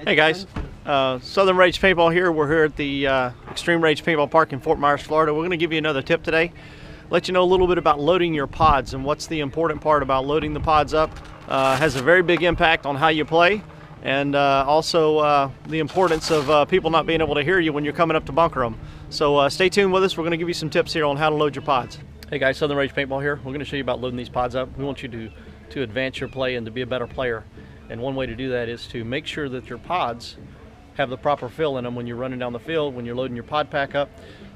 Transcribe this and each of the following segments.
Hey guys, Southern Rage Paintball here. We're here at the Extreme Rage Paintball Park in Fort Myers, Florida. We're going to give you another tip today. Let you know a little bit about loading your pods and what's the important part about loading the pods up. Has a very big impact on how you play, and also the importance of people not being able to hear you when you're coming up to bunker them. So stay tuned with us. We're going to give you some tips here on how to load your pods. Hey guys, Southern Rage Paintball here. We're going to show you about loading these pods up. We want you to advance your play and to be a better player. And one way to do that is to make sure that your pods have the proper fill in them when you're running down the field, when you're loading your pod pack up.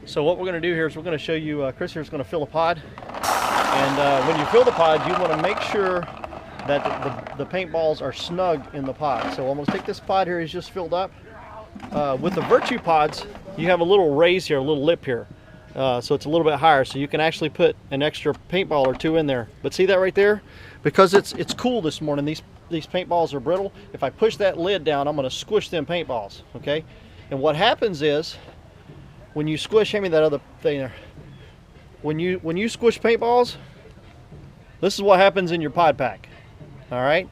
So what we're going to do here is we're going to show you, Chris here is going to fill a pod. And when you fill the pod, you want to make sure that the paintballs are snug in the pod. So I'm going to take this pod here, he's just filled up. With the Virtue pods, you have a little raise here, a little lip here. So it's a little bit higher, so you can actually put an extra paintball or two in there. But see that right there? Because it's cool this morning, these paintballs are brittle. If I push that lid down, I'm going to squish them paintballs, okay? And what happens is, when you squish, hand me that other thing there. When you squish paintballs, this is what happens in your pod pack, all right?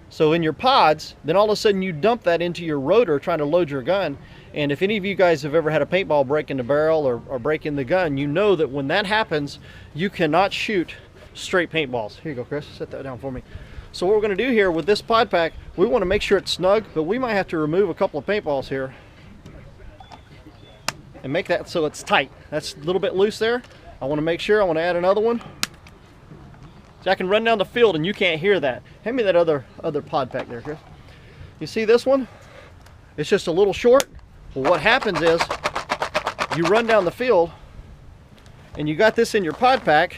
So in your pods, then all of a sudden you dump that into your rotor trying to load your gun. And if any of you guys have ever had a paintball break in the barrel or break in the gun, you know that when that happens, you cannot shoot straight paintballs. Here you go, Chris, set that down for me. So what we're going to do here with this pod pack, we want to make sure it's snug, but we might have to remove a couple of paintballs here and make that so it's tight. That's a little bit loose there. I want to make sure, I want to add another one. So I can run down the field and you can't hear that. Hand me that other pod pack there, Chris. You see this one? It's just a little short. Well, what happens is you run down the field and you got this in your pod pack.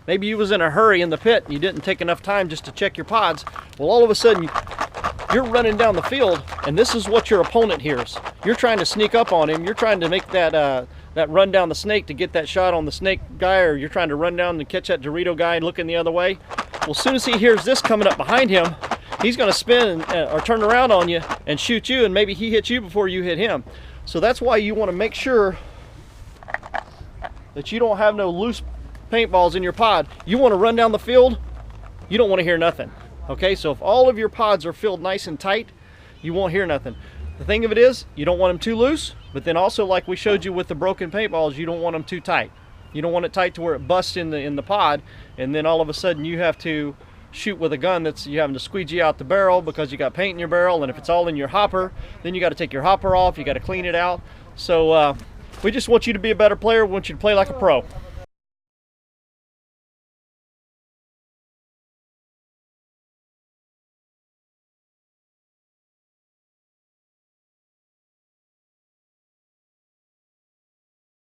Maybe you was in a hurry in the pit and you didn't take enough time just to check your pods. Well, all of a sudden you're running down the field and this is what your opponent hears. You're trying to sneak up on him. You're trying to make that run down the snake to get that shot on the snake guy, or you're trying to run down and catch that Dorito guy looking the other way. Well, as soon as he hears this coming up behind him, he's going to spin or turn around on you and shoot you, and maybe he hits you before you hit him. So that's why you want to make sure that you don't have no loose paintballs in your pod. You want to run down the field, you don't want to hear nothing. Okay, so if all of your pods are filled nice and tight, you won't hear nothing. The thing of it is, you don't want them too loose, but then also, like we showed you with the broken paintballs, you don't want them too tight. You don't want it tight to where it busts in the pod, and then all of a sudden you have to shoot with a gun that's you having to squeegee out the barrel because you got paint in your barrel, and if it's all in your hopper, then you got to take your hopper off, you got to clean it out. So we just want you to be a better player. We want you to play like a pro.